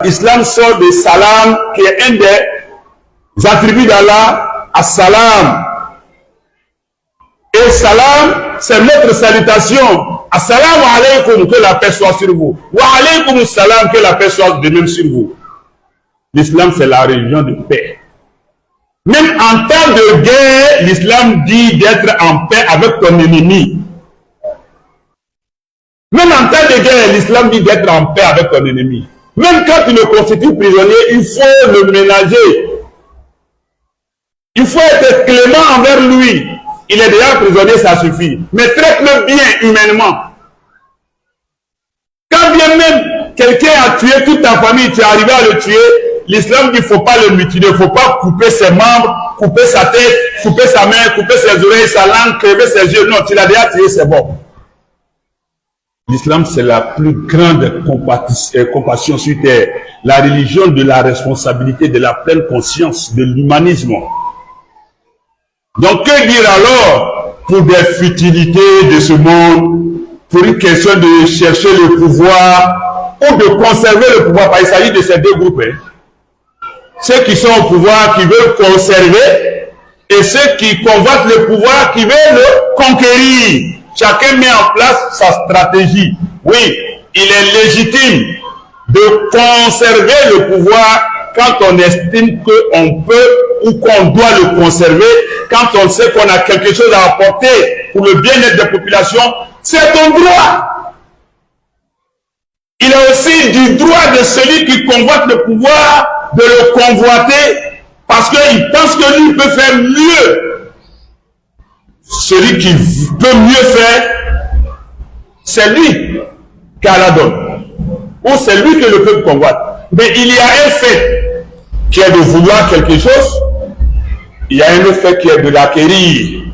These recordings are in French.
L'islam sort de salam, qui est un des attributs d'Allah, as-salam. Et salam, c'est notre salutation. Assalamu alaykum, que la paix soit sur vous. Wa alaykum salam, que la paix soit de même sur vous. L'islam, c'est la religion de paix. Même en temps de guerre, l'islam dit d'être en paix avec ton ennemi. Même en temps de guerre, l'islam dit d'être en paix avec ton ennemi. Même quand tu le constitues prisonnier, il faut le ménager. Il faut être clément envers lui. Il est déjà prisonnier, ça suffit. Mais traite-le bien humainement. Quand bien même quelqu'un a tué toute ta famille, tu es arrivé à le tuer, l'islam dit qu'il ne faut pas le mutiler, il ne faut pas couper ses membres, couper sa tête, couper sa main, couper ses oreilles, sa langue, crever ses yeux. Non, tu l'as déjà tué, c'est bon. L'islam, c'est la plus grande compassion sur terre. La religion de la responsabilité, de la pleine conscience, de l'humanisme. Donc, que dire alors pour des futilités de ce monde, pour une question de chercher le pouvoir ou de conserver le pouvoir? Parce qu'il s'agit de ces deux groupes. Hein. Ceux qui sont au pouvoir, qui veulent conserver, et ceux qui convoitent le pouvoir, qui veulent le conquérir. Chacun met en place sa stratégie. Oui, il est légitime de conserver le pouvoir quand on estime qu'on peut ou qu'on doit le conserver, quand on sait qu'on a quelque chose à apporter pour le bien-être des populations, c'est ton droit. Il est aussi du droit de celui qui convoite le pouvoir de le convoiter parce qu'il pense que lui peut faire mieux. Celui qui peut mieux faire, c'est lui qui a la donne. Ou c'est lui que le peuple convoite. Mais il y a un fait qui est de vouloir quelque chose. Il y a un autre fait qui est de l'acquérir,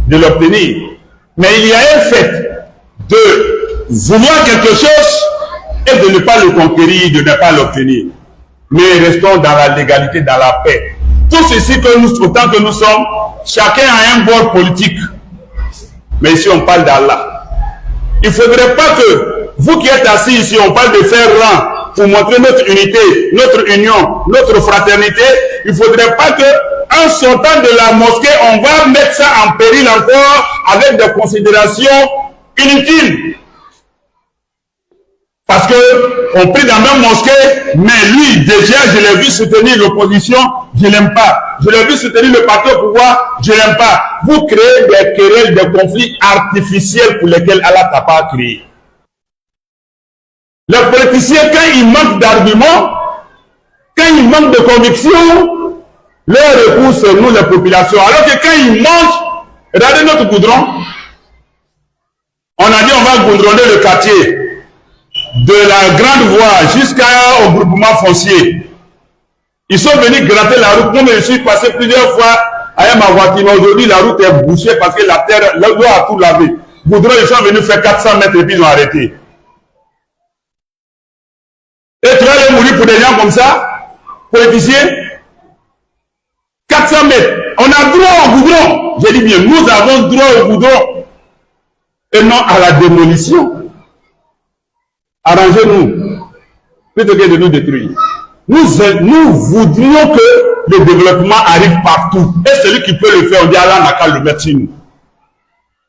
de l'obtenir. Mais il y a un fait de vouloir quelque chose et de ne pas le conquérir, de ne pas l'obtenir. Mais restons dans la légalité, dans la paix. Tout ceci, autant que nous sommes, chacun a un bord politique. Mais ici, on parle d'Allah. Il ne faudrait pas que vous qui êtes assis ici, on parle de faire rang pour montrer notre unité, notre union, notre fraternité. Il ne faudrait pas que, en sortant de la mosquée, on va mettre ça en péril encore avec des considérations inutiles. Parce qu'on prie dans la même mosquée, mais lui, déjà, je l'ai vu soutenir l'opposition, je ne l'aime pas. Je l'ai vu soutenir le parti au pouvoir, je ne l'aime pas. Vous créez des querelles, des conflits artificiels pour lesquels Allah n'a pas créé. Les politiciens, quand ils manquent d'arguments, quand ils manquent de conviction, leur recours, c'est nous, les populations. Alors que quand ils mangent, regardez notre goudron. On a dit on va goudronner le quartier de la grande voie jusqu'au groupement foncier. Ils sont venus gratter la route. Moi, je suis passé plusieurs fois à ma voiture. Aujourd'hui, la route est bouchée parce que la terre, l'eau a tout lavé. Goudron, ils sont venus faire 400 mètres et puis ils ont arrêté. Et tu vas aller mourir pour des gens comme ça, politiciens? 400 mètres. On a droit au goudron. J'ai dit bien, nous avons droit au goudron. Et non à la démolition. Arrangez-nous, plutôt que de nous détruire. Nous voudrions que le développement arrive partout. Et celui qui peut le faire, on dit Allah n'a qu'à le mettre sur nous.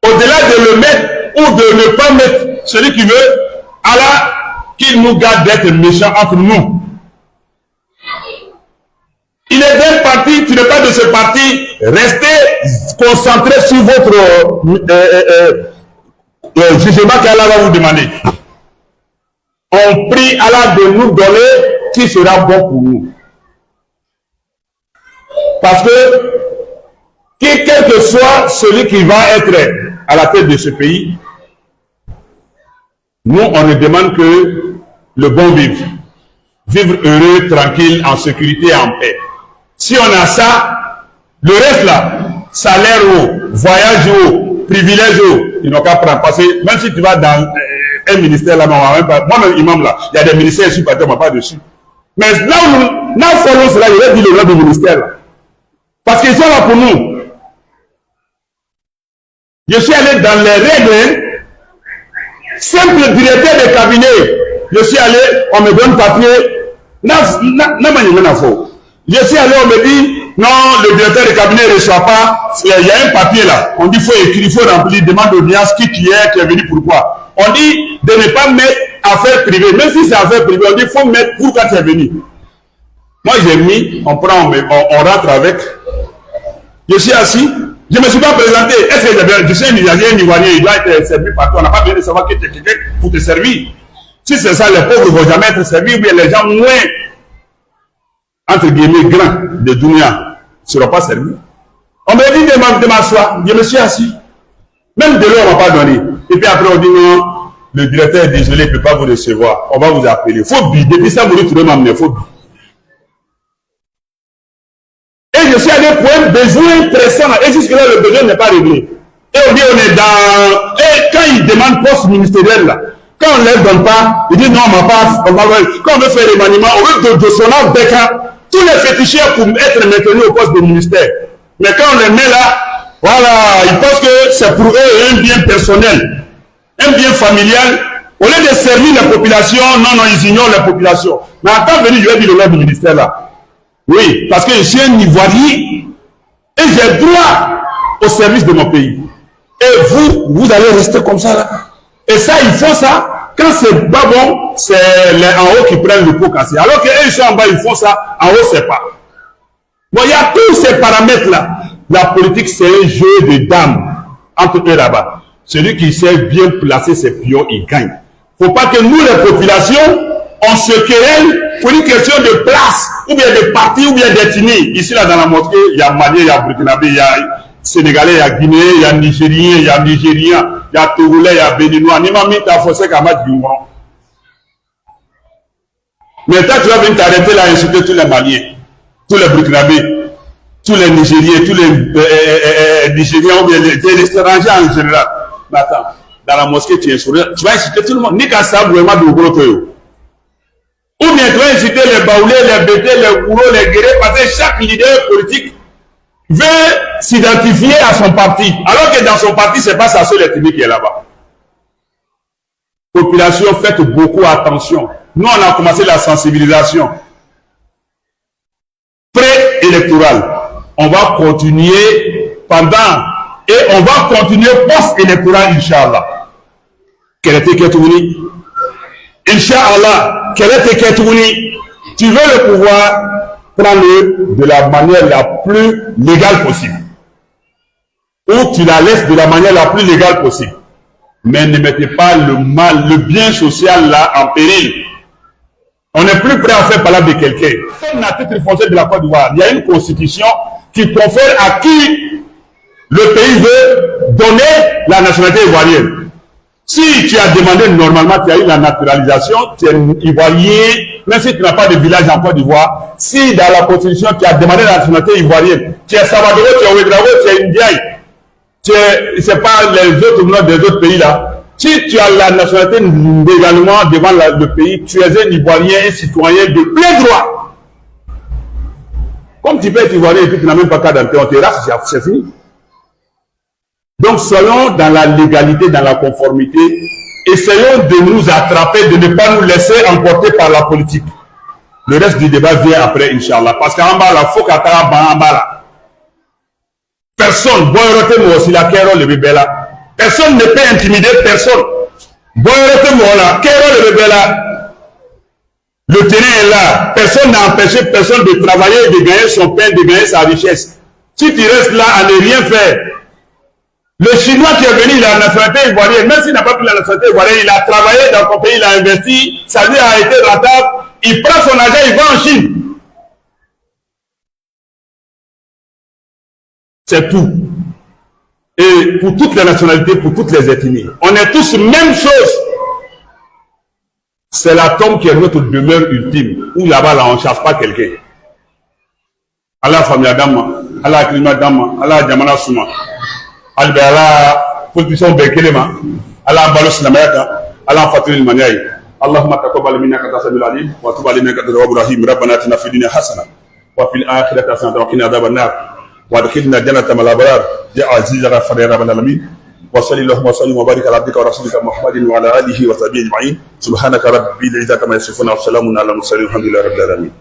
Au-delà de le mettre ou de ne pas mettre, celui qui veut, Allah, qu'il nous garde d'être méchants entre nous. Il est d'un parti, tu n'es pas de ce parti, restez concentrés sur votre jugement qu'Allah va vous demander. On prie Allah de nous donner qui sera bon pour nous. Parce que, quel que soit celui qui va être à la tête de ce pays, nous, on ne demande que le bon vivre. Vivre heureux, tranquille, en sécurité et en paix. Si on a ça, le reste là, salaire haut, voyage haut, privilège haut, ils n'ont qu'à prendre. Parce que même si tu vas dans un ministère là, moi-même imam là, il y a des ministères, je suis pas dessus. Mais là où nous faisons cela, il va dire le nom du ministère là. Parce qu'ils sont là pour nous. Je suis allé dans les règles, simple directeur de cabinet. Je suis allé, on me donne papier Je suis allé, on me dit, non, le directeur de cabinet ne reçoit pas. Il y a un papier là. On dit, il faut écrire, il faut remplir, demande d'audience, qui tu es venu pourquoi. On dit de ne pas mettre affaires privées. Même si c'est affaires privées, on dit, il faut mettre pourquoi tu es venu. Moi, j'ai mis, on prend, on rentre avec. Je suis assis. Je ne me suis pas présenté. Est-ce que je suis un Ivoirien, il doit être servi partout. On n'a pas besoin de savoir que tu es quelqu'un pour te servir. Si c'est ça, les pauvres ne vont jamais être servis, ou bien les gens moins, entre guillemets, grands de Dunia ne seront pas servis. On m'a dit de m'asseoir. Je me suis assis. Même de l'eau, on ne m'a pas donné. Et puis après, on dit non, le directeur est désolé, il ne peut pas vous recevoir. On va vous appeler. Phobie. Depuis ça, vous trouvez m'amener phobie. Et je suis allé pour un besoin pressant. Et jusque-là, le besoin n'est pas réglé. Et on dit, on est dans... Et quand ils demandent poste ministériel, là, quand on ne les donne pas, ils disent non, on va pas... Quand on veut faire les maniements, on veut de son art béca, tous les féticheurs pour être maintenus au poste de ministère. Mais quand on les met là, voilà, ils pensent que c'est pour eux un bien personnel, un bien familial. Au lieu de servir la population, non, ils ignorent la population. Mais en temps venu, je vais dire le nom du ministère là. Oui, parce que je suis un Ivoirien et j'ai droit au service de mon pays. Et vous allez rester comme ça là. Et ça, il faut ça. Quand c'est pas bon, c'est les en haut qui prennent le pot cassé. Alors qu'eux, ils sont en bas, ils font ça. En haut, c'est pas. Bon, il y a tous ces paramètres là. La politique, c'est un jeu de dames entre eux là-bas. Celui qui sait bien placer ses pions, il gagne. Faut pas que nous, les populations, on se querelle pour une question de place, ou bien de parti, ou bien d'ethnie. Ici, là, dans la mosquée, il y a Malien, il y a Burkinabé, il y a Sénégalais, il y a Guinéen, il y a Nigérien, il y a Nigérien, il y a Togolais, il y a Béninois. Ni mamie t'a forcé qu'à mettre du moron. Maintenant, tu vas venir t'arrêter là et insulter tous les Maliens, tous les Burkinabés, tous les Nigériens, tous les Nigériens, ou bien les étrangers en général. Mais attends, dans la mosquée, tu vas insulter tout le monde. Ni qu'à ça, vraiment, de gros toyo. Ou bien tu vas inciter les baoulés, les bétés, les gourous, les guerriers, parce que chaque leader politique veut s'identifier à son parti. Alors que dans son parti, ce n'est pas sa seule ethnie qui est là-bas. Population, faites beaucoup attention. Nous, on a commencé la sensibilisation pré-électorale. On va continuer pendant et on va continuer post-électoral, Inch'Allah. Quel était Ketouni? Inch'Allah. Quel est Ketouni? Tu veux le pouvoir, prends-le de la manière la plus légale possible. Ou tu la laisses de la manière la plus légale possible. Mais ne mettez pas le bien social là en péril. On n'est plus prêt à faire parler de quelqu'un. Comme la titre foncier de la Côte d'Ivoire, il y a une constitution qui confère à qui le pays veut donner la nationalité ivoirienne. Si tu as demandé normalement, tu as eu la naturalisation, tu es ivoirien, même si tu n'as pas de village en Côte d'Ivoire, si dans la constitution tu as demandé la nationalité ivoirienne, tu es Salvador, tu es Ouedraogo, tu es Indien, tu es, c'est pas les autres noms des autres pays là. Si tu as la nationalité légalement devant le pays, tu es un Ivoirien, un citoyen de plein droit. Comme tu peux être Ivoirien et puis tu n'as même pas qu'à d'identité, on te race, c'est fini. Donc soyons dans la légalité, dans la conformité. Essayons de nous attraper, de ne pas nous laisser emporter par la politique. Le reste du débat vient après, Inch'Allah. Parce qu'en bas, là, faut qu'à en bas là. Personne, personne ne peut intimider personne. Le terrain est là. Personne n'a empêché personne de travailler, de gagner son pain, de gagner sa richesse. Si tu restes là à ne rien faire, le Chinois qui est venu, il a la nationalité ivoirienne, même s'il n'a pas pris la nationalité ivoirienne, il a travaillé dans ton pays, il a investi, ça lui a été rentable, il prend son argent, il va en Chine. C'est tout. Et pour toutes les nationalités, pour toutes les ethnies, on est tous même chose. C'est l'atome qui est notre demeure ultime, où là-bas, là, on ne chasse pas quelqu'un. Allah famille Adama, Allah climat Dama, Allah Jamana Souma. Allah position Bekelema, Allah Balos Namayaka, Allah Fatul Maniaï, Allahumma taqabbal minna ka tasamil alim, wa tub alayna ka tawwabur rahim, rabbana atina fid dunya hasana, wa fil akhirati hasanatan wa qina adhaban nar, wa adkhilna jannata mal abrar, ya aziz ya ghafar ya rabbal alamin. Wa sallallahu wa sallim wa barik ala abdika wa rasulika Muhammadin wa ala alihi wa sahbihi ajma'in. Subhanaka rabbil izzati amma yasifun wa salamun ala mursalin walhamdulillahi rabbil alamin.